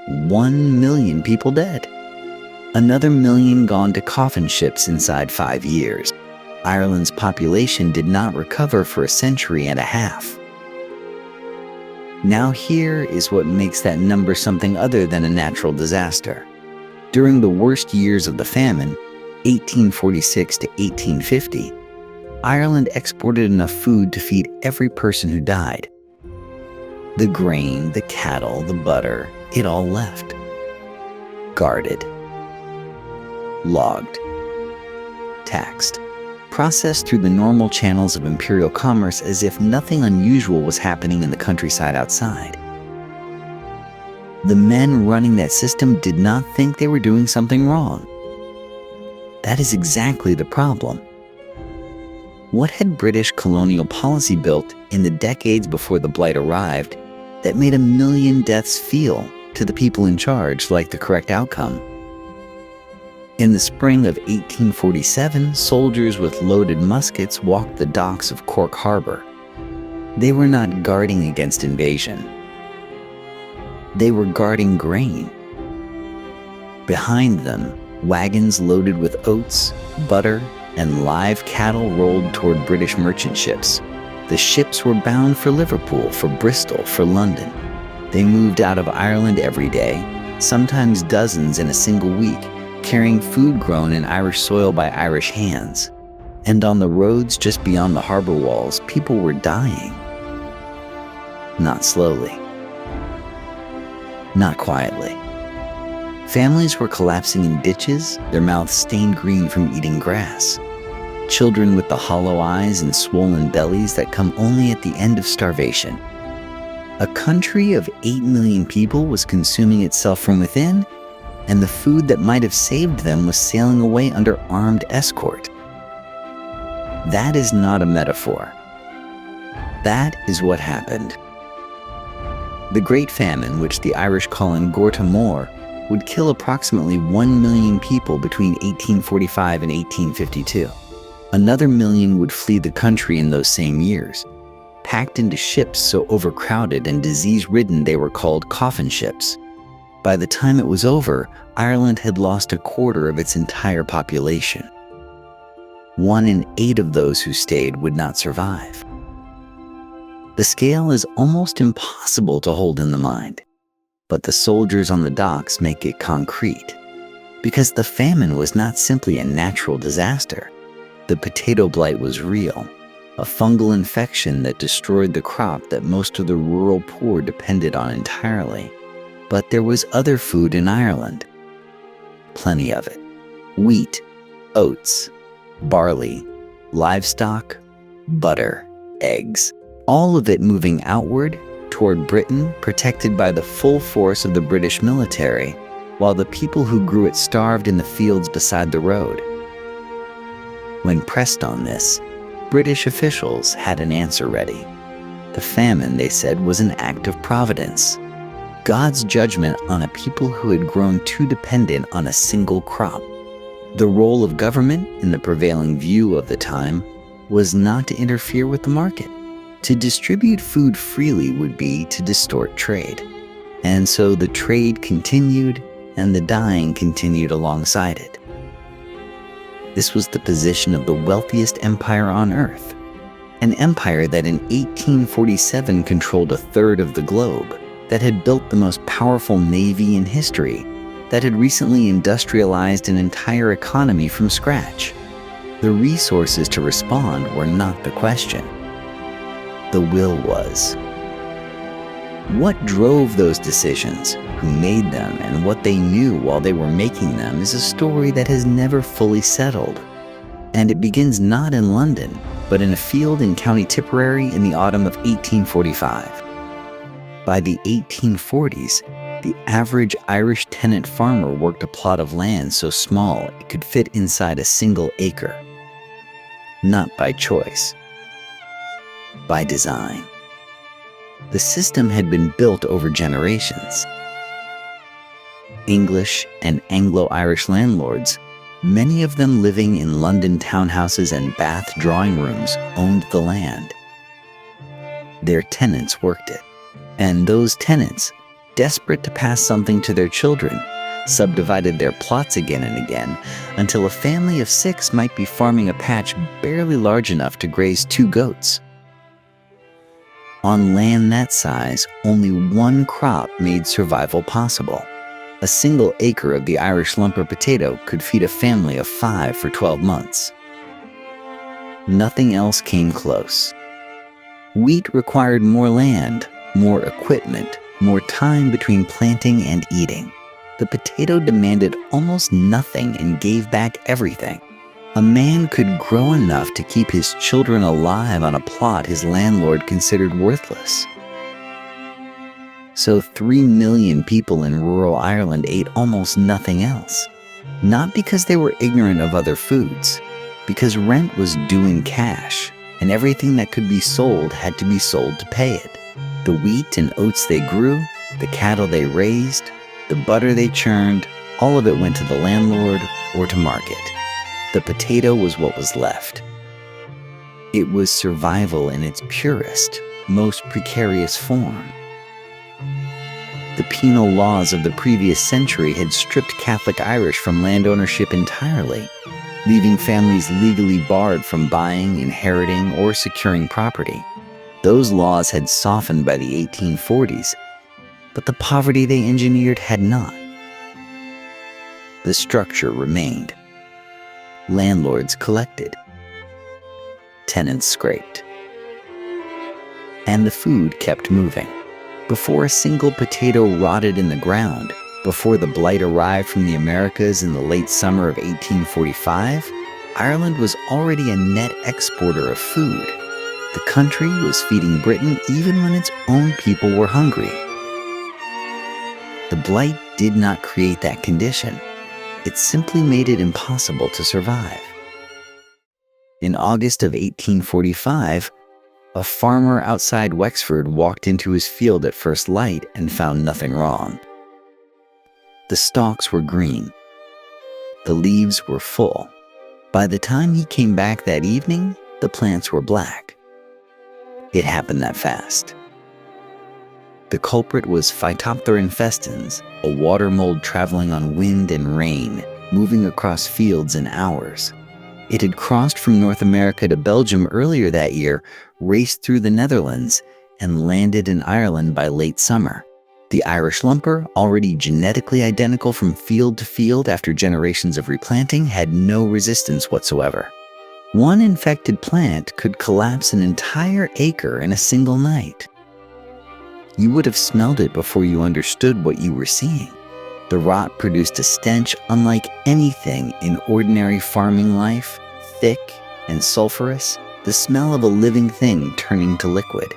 1 million people dead. Another million gone to coffin ships inside 5 years. Ireland's population did not recover for a century and a half. Now here is what makes that number something other than a natural disaster. During the worst years of the famine, 1846 to 1850, Ireland exported enough food to feed every person who died. The grain, the cattle, the butter, it all left. Guarded. Logged. Taxed. Processed through the normal channels of imperial commerce as if nothing unusual was happening in the countryside outside. The men running that system did not think they were doing something wrong. That is exactly the problem. What had British colonial policy built in the decades before the blight arrived that made 1 million deaths feel, to the people in charge, like the correct outcome? In the spring of 1847, soldiers with loaded muskets walked the docks of Cork Harbor. They were not guarding against invasion. They were guarding grain. Behind them, wagons loaded with oats, butter, and live cattle rolled toward British merchant ships. The ships were bound for Liverpool, for Bristol, for London. They moved out of Ireland every day, sometimes dozens in a single week, carrying food grown in Irish soil by Irish hands. And on the roads just beyond the harbor walls, people were dying. Not slowly. Not quietly. Families were collapsing in ditches, their mouths stained green from eating grass. Children with the hollow eyes and swollen bellies that come only at the end of starvation. A country of 8 million people was consuming itself from within, and the food that might have saved them was sailing away under armed escort. That is not a metaphor. That is what happened. The Great Famine, which the Irish call in Gorta Mór, would kill approximately 1 million people between 1845 and 1852. Another million would flee the country in those same years, packed into ships so overcrowded and disease-ridden they were called coffin ships. By the time it was over, Ireland had lost 1/4 of its entire population. 1 in 8 of those who stayed would not survive. The scale is almost impossible to hold in the mind, but the soldiers on the docks make it concrete. Because the famine was not simply a natural disaster. The potato blight was real, a fungal infection that destroyed the crop that most of the rural poor depended on entirely. But there was other food in Ireland. Plenty of it. Wheat, oats, barley, livestock, butter, eggs. All of it moving outward toward Britain, protected by the full force of the British military, while the people who grew it starved in the fields beside the road. When pressed on this, British officials had an answer ready. The famine, they said, was an act of providence. God's judgment on a people who had grown too dependent on a single crop. The role of government, in the prevailing view of the time, was not to interfere with the market. To distribute food freely would be to distort trade. And so the trade continued, and the dying continued alongside it. This was the position of the wealthiest empire on earth, an empire that in 1847 controlled 1/3 of the globe, that had built the most powerful navy in history, that had recently industrialized an entire economy from scratch. The resources to respond were not the question. The will was. What drove those decisions, who made them, and what they knew while they were making them is a story that has never fully settled. And it begins not in London, but in a field in County Tipperary in the autumn of 1845. By the 1840s, the average Irish tenant farmer worked a plot of land so small it could fit inside a single acre. Not by choice. By design. The system had been built over generations. English and Anglo-Irish landlords, many of them living in London townhouses and Bath drawing rooms, owned the land. Their tenants worked it. And those tenants, desperate to pass something to their children, subdivided their plots again and again until a family of 6 might be farming a patch barely large enough to graze 2 goats. On land that size, only one crop made survival possible. A single acre of the Irish lumper potato could feed a family of 5 for 12 months. Nothing else came close. Wheat required more land, more equipment, more time between planting and eating. The potato demanded almost nothing and gave back everything. A man could grow enough to keep his children alive on a plot his landlord considered worthless. So 3 million people in rural Ireland ate almost nothing else. Not because they were ignorant of other foods, because rent was due in cash, and everything that could be sold had to be sold to pay it. The wheat and oats they grew, the cattle they raised, the butter they churned, all of it went to the landlord or to market. The potato was what was left. It was survival in its purest, most precarious form. The penal laws of the previous century had stripped Catholic Irish from land ownership entirely, leaving families legally barred from buying, inheriting, or securing property. Those laws had softened by the 1840s, but the poverty they engineered had not. The structure remained. Landlords collected. Tenants scraped. And the food kept moving. Before a single potato rotted in the ground, before the blight arrived from the Americas in the late summer of 1845, Ireland was already a net exporter of food. The country was feeding Britain even when its own people were hungry. The blight did not create that condition. It simply made it impossible to survive. In August of 1845, a farmer outside Wexford walked into his field at first light and found nothing wrong. The stalks were green. The leaves were full. By the time he came back that evening, the plants were black. It happened that fast. The culprit was Phytophthora infestans, a water mold traveling on wind and rain, moving across fields in hours. It had crossed from North America to Belgium earlier that year, raced through the Netherlands, and landed in Ireland by late summer. The Irish lumper, already genetically identical from field to field after generations of replanting, had no resistance whatsoever. One infected plant could collapse an entire acre in a single night. You would have smelled it before you understood what you were seeing. The rot produced a stench unlike anything in ordinary farming life, thick and sulfurous, the smell of a living thing turning to liquid.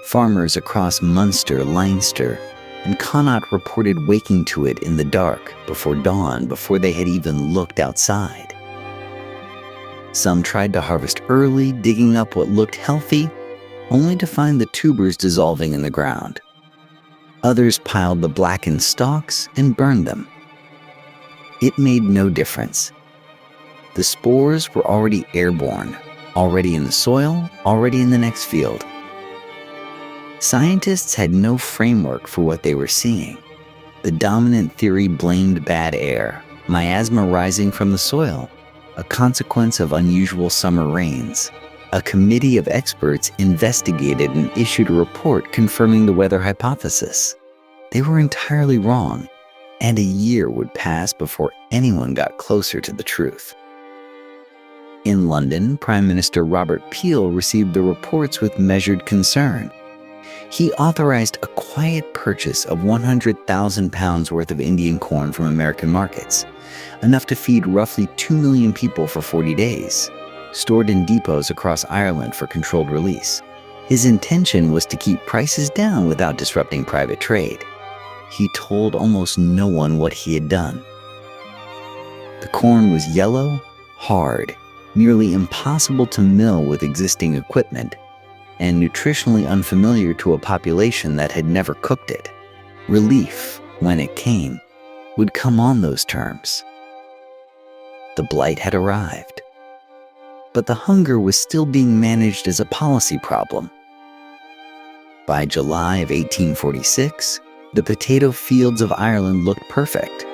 Farmers across Munster, Leinster, and Connaught reported waking to it in the dark before dawn, before they had even looked outside. Some tried to harvest early, digging up what looked healthy, only to find the tubers dissolving in the ground. Others piled the blackened stalks and burned them. It made no difference. The spores were already airborne, already in the soil, already in the next field. Scientists had no framework for what they were seeing. The dominant theory blamed bad air, miasma rising from the soil, a consequence of unusual summer rains. A committee of experts investigated and issued a report confirming the weather hypothesis. They were entirely wrong, and a year would pass before anyone got closer to the truth. In London, Prime Minister Robert Peel received the reports with measured concern. He authorized a quiet purchase of £100,000 worth of Indian corn from American markets, enough to feed roughly 2 million people for 40 days. Stored in depots across Ireland for controlled release. His intention was to keep prices down without disrupting private trade. He told almost no one what he had done. The corn was yellow, hard, nearly impossible to mill with existing equipment, and nutritionally unfamiliar to a population that had never cooked it. Relief, when it came, would come on those terms. The blight had arrived. But the hunger was still being managed as a policy problem. By July of 1846, the potato fields of Ireland looked perfect.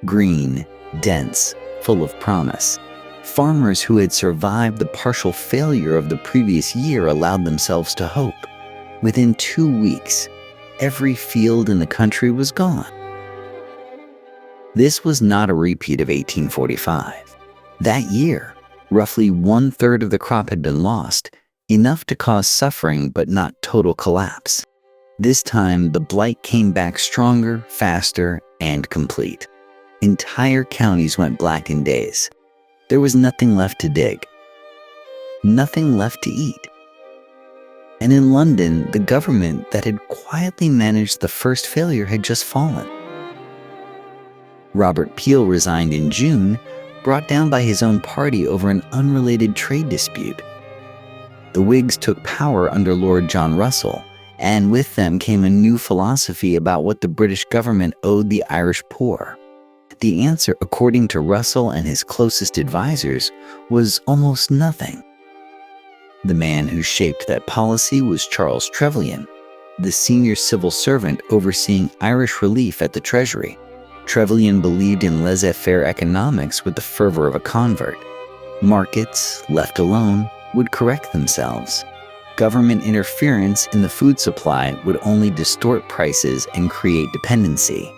Green, dense, full of promise. Farmers who had survived the partial failure of the previous year allowed themselves to hope. Within 2 weeks, every field in the country was gone. This was not a repeat of 1845. That year, roughly 1/3 of the crop had been lost, enough to cause suffering but not total collapse. This time, the blight came back stronger, faster, and complete. Entire counties went black in days. There was nothing left to dig, nothing left to eat. And in London, the government that had quietly managed the first failure had just fallen. Robert Peel resigned in June, brought down by his own party over an unrelated trade dispute. The Whigs took power under Lord John Russell, and with them came a new philosophy about what the British government owed the Irish poor. The answer, according to Russell and his closest advisors, was almost nothing. The man who shaped that policy was Charles Trevelyan, the senior civil servant overseeing Irish relief at the Treasury. Trevelyan believed in laissez-faire economics with the fervor of a convert. Markets, left alone, would correct themselves. Government interference in the food supply would only distort prices and create dependency.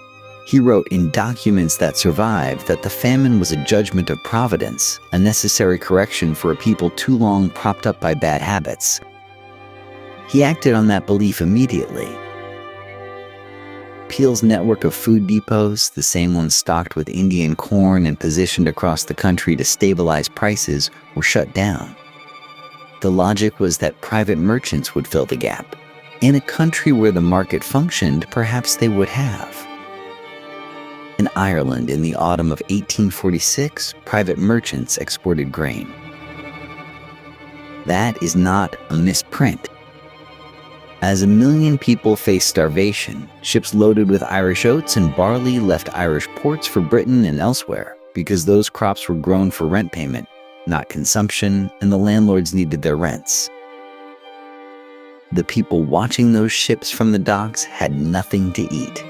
He wrote in documents that survived that the famine was a judgment of providence, a necessary correction for a people too long propped up by bad habits. He acted on that belief immediately. Peel's network of food depots, the same ones stocked with Indian corn and positioned across the country to stabilize prices, were shut down. The logic was that private merchants would fill the gap. In a country where the market functioned, perhaps they would have. In Ireland, in the autumn of 1846, private merchants exported grain. That is not a misprint. As 1 million people faced starvation, ships loaded with Irish oats and barley left Irish ports for Britain and elsewhere because those crops were grown for rent payment, not consumption, and the landlords needed their rents. The people watching those ships from the docks had nothing to eat.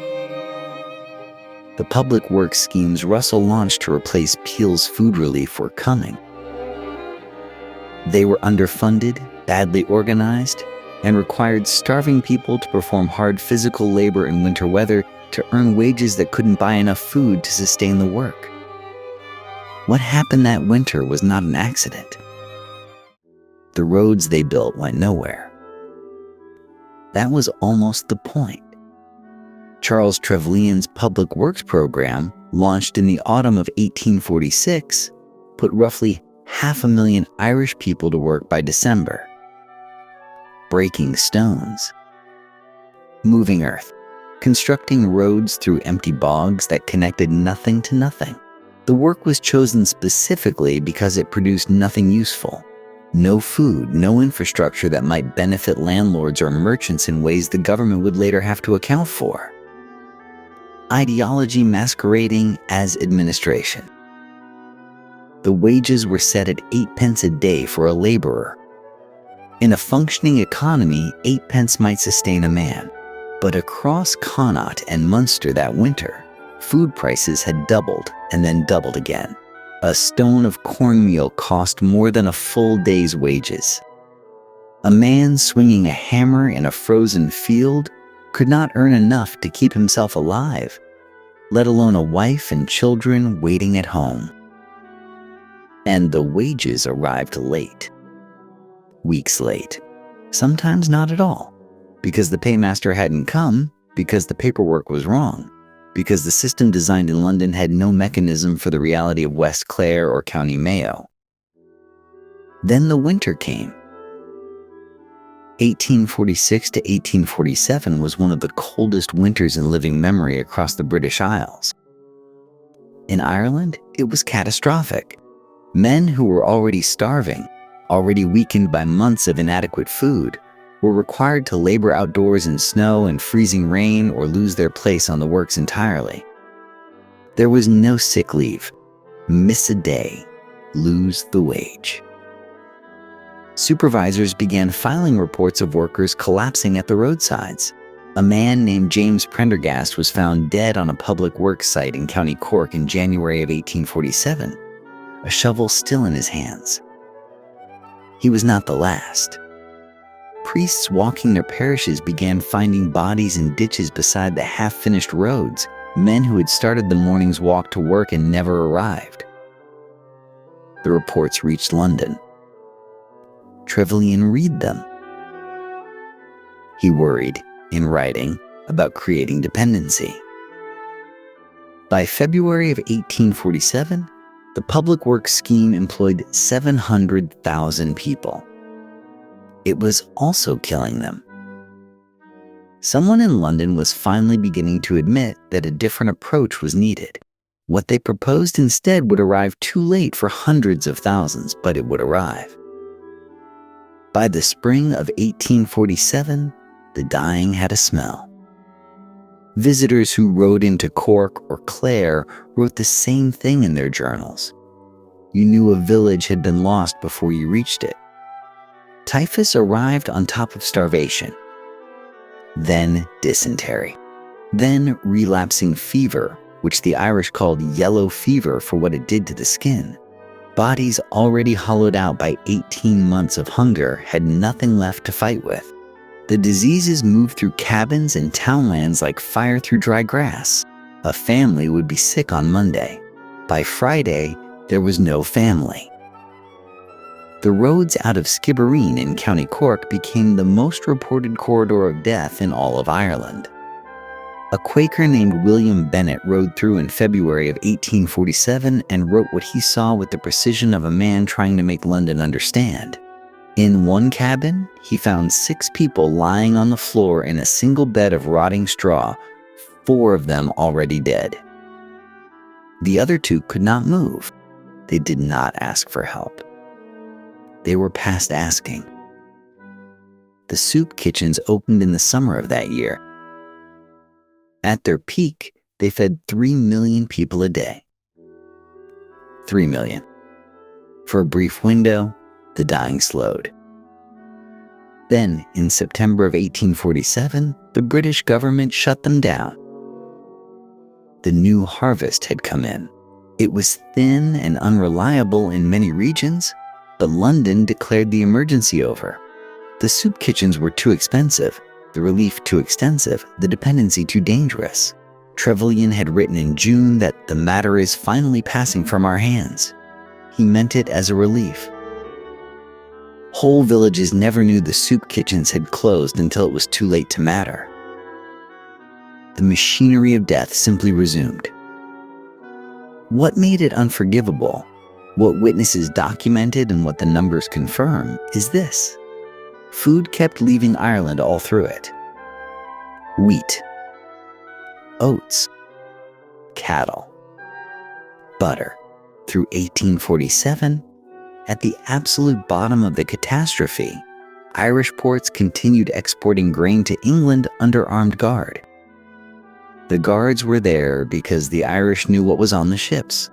The public works schemes Russell launched to replace Peel's food relief were coming. They were underfunded, badly organized, and required starving people to perform hard physical labor in winter weather to earn wages that couldn't buy enough food to sustain the work. What happened that winter was not an accident. The roads they built went nowhere. That was almost the point. Charles Trevelyan's public works program, launched in the autumn of 1846, put roughly 500,000 Irish people to work by December. Breaking stones, moving earth, constructing roads through empty bogs that connected nothing to nothing. The work was chosen specifically because it produced nothing useful. No food, no infrastructure that might benefit landlords or merchants in ways the government would later have to account for. Ideology masquerading as administration. The wages were set at 8 pence a day for a laborer. In a functioning economy, 8 pence might sustain a man. But across Connaught and Munster that winter, food prices had doubled and then doubled again. A stone of cornmeal cost more than a full day's wages. A man swinging a hammer in a frozen field could not earn enough to keep himself alive, let alone a wife and children waiting at home. And the wages arrived late. Weeks late. Sometimes not at all, because the paymaster hadn't come, because the paperwork was wrong, because the system designed in London had no mechanism for the reality of West Clare or County Mayo. Then the winter came. 1846 to 1847 was one of the coldest winters in living memory across the British Isles. In Ireland, it was catastrophic. Men who were already starving, already weakened by months of inadequate food, were required to labor outdoors in snow and freezing rain or lose their place on the works entirely. There was no sick leave. Miss a day, lose the wage. Supervisors began filing reports of workers collapsing at the roadsides. A man named James Prendergast was found dead on a public works site in County Cork in January of 1847, a shovel still in his hands. He was not the last. Priests walking their parishes began finding bodies in ditches beside the half-finished roads, men who had started the morning's walk to work and never arrived. The reports reached London. Trevelyan read them. He worried, in writing, about creating dependency. By February of 1847, the public works scheme employed 700,000 people. It was also killing them. Someone in London was finally beginning to admit that a different approach was needed. What they proposed instead would arrive too late for hundreds of thousands, but it would arrive. By the spring of 1847, the dying had a smell. Visitors who rode into Cork or Clare wrote the same thing in their journals. You knew a village had been lost before you reached it. Typhus arrived on top of starvation. Then dysentery. Then relapsing fever, which the Irish called yellow fever for what it did to the skin. Bodies already hollowed out by 18 months of hunger had nothing left to fight with. The diseases moved through cabins and townlands like fire through dry grass. A family would be sick on Monday. By Friday, there was no family. The roads out of Skibbereen in County Cork became the most reported corridor of death in all of Ireland. A Quaker named William Bennett rode through in February of 1847 and wrote what he saw with the precision of a man trying to make London understand. In one cabin, he found 6 people lying on the floor in a single bed of rotting straw, 4 of them already dead. The other 2 could not move. They did not ask for help. They were past asking. The soup kitchens opened in the summer of that year. At their peak, they fed 3 million people a day. 3 million. For a brief window, the dying slowed. Then, in September of 1847, the British government shut them down. The new harvest had come in. It was thin and unreliable in many regions, but London declared the emergency over. The soup kitchens were too expensive, the relief too extensive, the dependency too dangerous. Trevelyan had written in June that the matter is finally passing from our hands. He meant it as a relief. Whole villages never knew the soup kitchens had closed until it was too late to matter. The machinery of death simply resumed. What made it unforgivable, what witnesses documented and what the numbers confirm, is this. Food kept leaving Ireland all through it. Wheat, oats, cattle, butter. Through 1847, at the absolute bottom of the catastrophe, Irish ports continued exporting grain to England under armed guard. The guards were there because the Irish knew what was on the ships.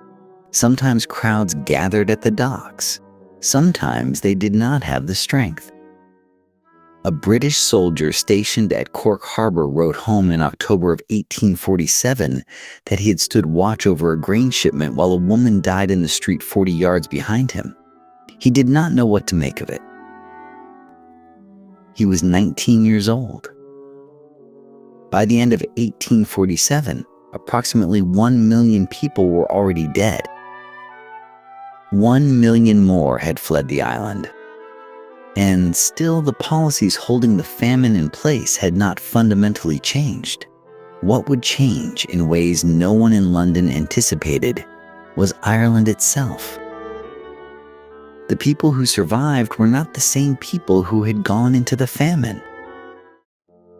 Sometimes crowds gathered at the docks. Sometimes they did not have the strength. A British soldier stationed at Cork Harbor wrote home in October of 1847 that he had stood watch over a grain shipment while a woman died in the street 40 yards behind him. He did not know what to make of it. He was 19 years old. By the end of 1847, approximately 1 million people were already dead. 1 million more had fled the island. And still the policies holding the famine in place had not fundamentally changed. What would change in ways no one in London anticipated was Ireland itself. The people who survived were not the same people who had gone into the famine.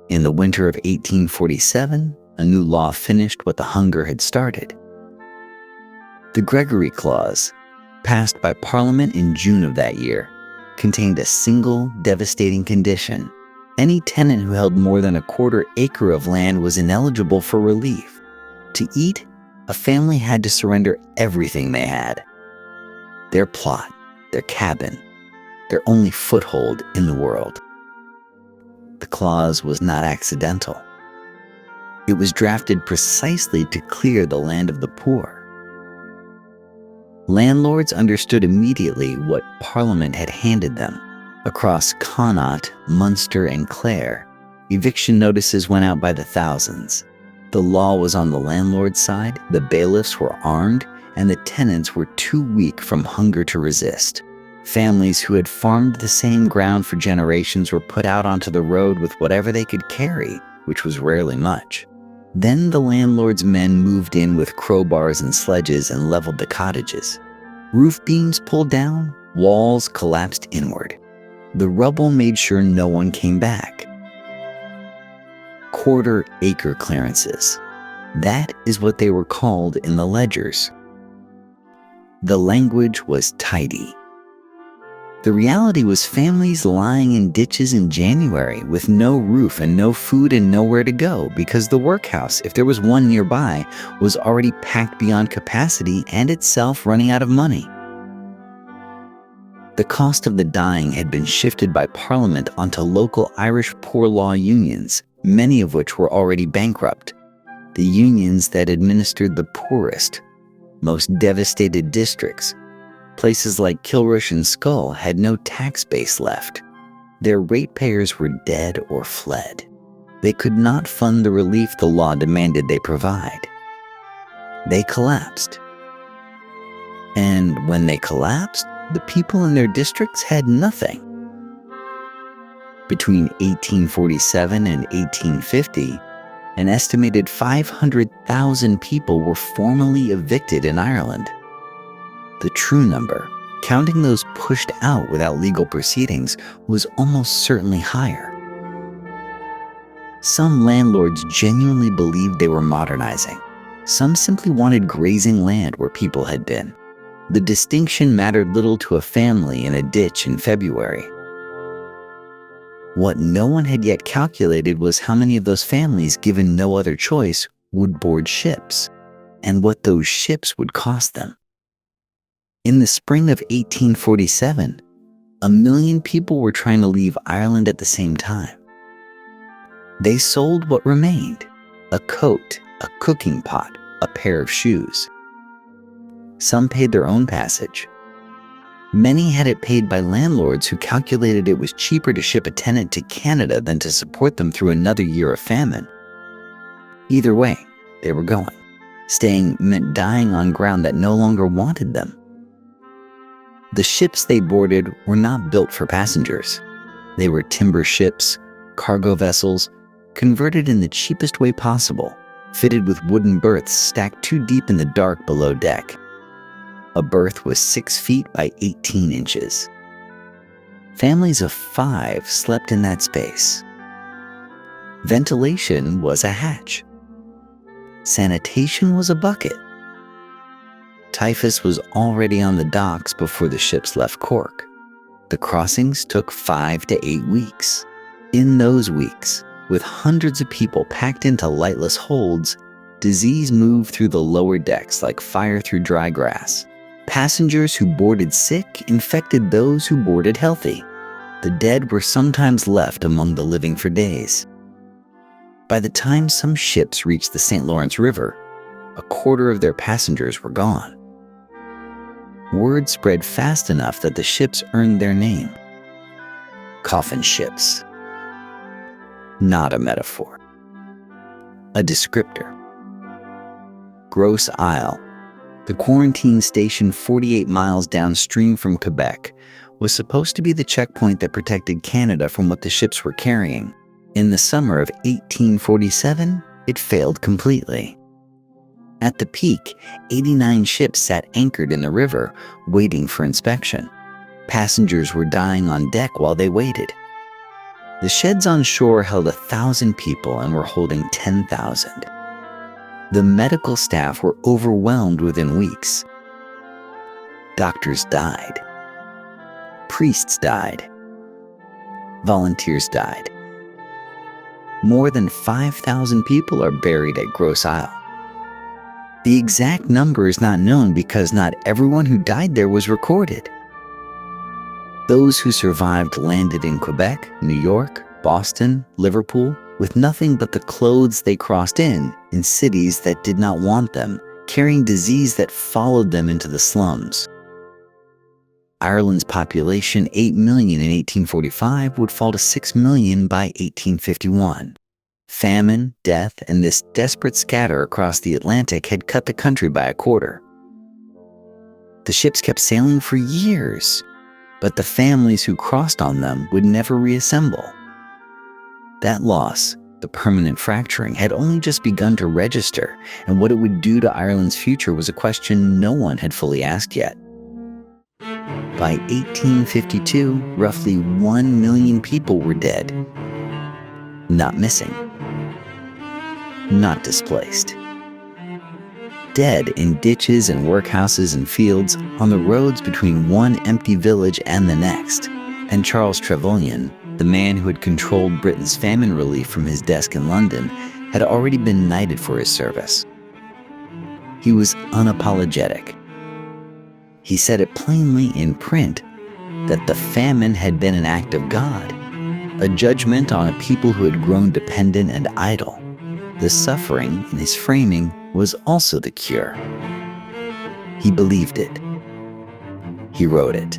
In the winter of 1847, a new law finished what the hunger had started. The Gregory Clause, passed by Parliament in June of that year, contained a single devastating condition. Any tenant who held more than a quarter acre of land was ineligible for relief. To eat, a family had to surrender everything they had. Their plot, their cabin, their only foothold in the world. The clause was not accidental. It was drafted precisely to clear the land of the poor. Landlords understood immediately what Parliament had handed them. Across Connaught, Munster, and Clare, eviction notices went out by the thousands. The law was on the landlord's side, the bailiffs were armed, and the tenants were too weak from hunger to resist. Families who had farmed the same ground for generations were put out onto the road with whatever they could carry, which was rarely much. Then the landlord's men moved in with crowbars and sledges and leveled the cottages. Roof beams pulled down, walls collapsed inward. The rubble made sure no one came back. Quarter-acre clearances. That is what they were called in the ledgers. The language was tidy. The reality was families lying in ditches in January with no roof and no food and nowhere to go because the workhouse, if there was one nearby, was already packed beyond capacity and itself running out of money. The cost of the dying had been shifted by Parliament onto local Irish poor law unions, many of which were already bankrupt. The unions that administered the poorest, most devastated districts. Places like Kilrush and Skull had no tax base left. Their ratepayers were dead or fled. They could not fund the relief the law demanded they provide. They collapsed. And when they collapsed, the people in their districts had nothing. Between 1847 and 1850, an estimated 500,000 people were formally evicted in Ireland. The true number, counting those pushed out without legal proceedings, was almost certainly higher. Some landlords genuinely believed they were modernizing. Some simply wanted grazing land where people had been. The distinction mattered little to a family in a ditch in February. What no one had yet calculated was how many of those families, given no other choice, would board ships, and what those ships would cost them. In the spring of 1847, 1 million people were trying to leave Ireland at the same time. They sold what remained: a coat, a cooking pot, a pair of shoes. Some paid their own passage. Many had it paid by landlords who calculated it was cheaper to ship a tenant to Canada than to support them through another year of famine. Either way, they were going. Staying meant dying on ground that no longer wanted them. The ships they boarded were not built for passengers. They were timber ships, cargo vessels, converted in the cheapest way possible, fitted with wooden berths stacked too deep in the dark below deck. A berth was 6 feet by 18 inches. Families of 5 slept in that space. Ventilation was a hatch. Sanitation was a bucket. Typhus was already on the docks before the ships left Cork. The crossings took 5 to 8 weeks. In those weeks, with hundreds of people packed into lightless holds, disease moved through the lower decks like fire through dry grass. Passengers who boarded sick infected those who boarded healthy. The dead were sometimes left among the living for days. By the time some ships reached the St. Lawrence River, a quarter of their passengers were gone. Word spread fast enough that the ships earned their name. Coffin ships. Not a metaphor. A descriptor. Grosse Isle, the quarantine station 48 miles downstream from Quebec, was supposed to be the checkpoint that protected Canada from what the ships were carrying. In the summer of 1847, it failed completely. At the peak, 89 ships sat anchored in the river, waiting for inspection. Passengers were dying on deck while they waited. The sheds on shore held 1,000 people and were holding 10,000. The medical staff were overwhelmed within weeks. Doctors died. Priests died. Volunteers died. More than 5,000 people are buried at Grosse Isle. The exact number is not known because not everyone who died there was recorded. Those who survived landed in Quebec, New York, Boston, Liverpool, with nothing but the clothes they crossed in cities that did not want them, carrying disease that followed them into the slums. Ireland's population, 8 million in 1845, would fall to 6 million by 1851. Famine, death, and this desperate scatter across the Atlantic had cut the country by a quarter. The ships kept sailing for years, but the families who crossed on them would never reassemble. That loss, the permanent fracturing, had only just begun to register, and what it would do to Ireland's future was a question no one had fully asked yet. By 1852, roughly 1 million people were dead. Not missing. Not displaced. Dead in ditches and workhouses and fields, on the roads between one empty village and the next. And Charles Trevelyan, the man who had controlled Britain's famine relief from his desk in London, had already been knighted for his service. He was unapologetic. He said it plainly in print that the famine had been an act of God, a judgment on a people who had grown dependent and idle. The suffering, in his framing, was also the cure. He believed it. He wrote it.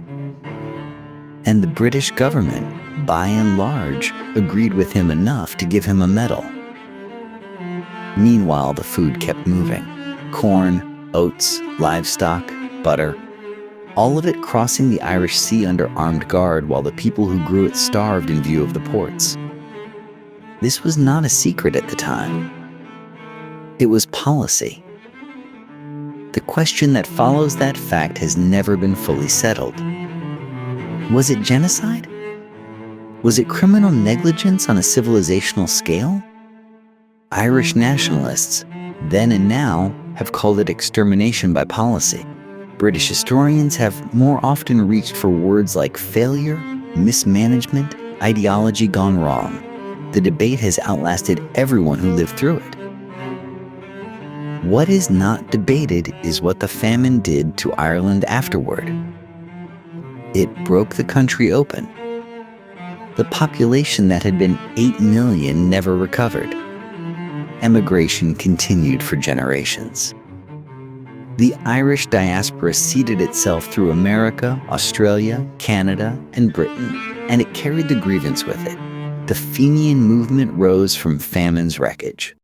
And the British government, by and large, agreed with him enough to give him a medal. Meanwhile, the food kept moving. Corn, oats, livestock, butter, all of it crossing the Irish Sea under armed guard while the people who grew it starved in view of the ports. This was not a secret at the time. It was policy. The question that follows that fact has never been fully settled. Was it genocide? Was it criminal negligence on a civilizational scale? Irish nationalists, then and now, have called it extermination by policy. British historians have more often reached for words like failure, mismanagement, ideology gone wrong. The debate has outlasted everyone who lived through it. What is not debated is what the famine did to Ireland afterward. It broke the country open. The population that had been 8 million never recovered. Emigration continued for generations. The Irish diaspora seeded itself through America, Australia, Canada, and Britain, and it carried the grievance with it. The Fenian movement rose from famine's wreckage.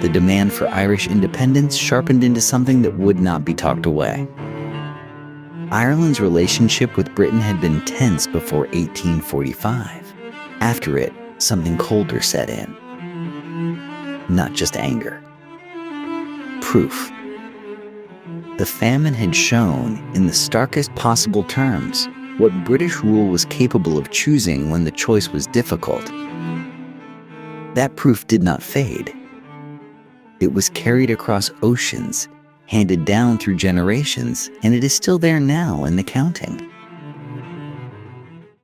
The demand for Irish independence sharpened into something that would not be talked away. Ireland's relationship with Britain had been tense before 1845. After it, something colder set in. Not just anger. Proof. The famine had shown, in the starkest possible terms, what British rule was capable of choosing when the choice was difficult. That proof did not fade. It was carried across oceans, handed down through generations, and it is still there now in the counting.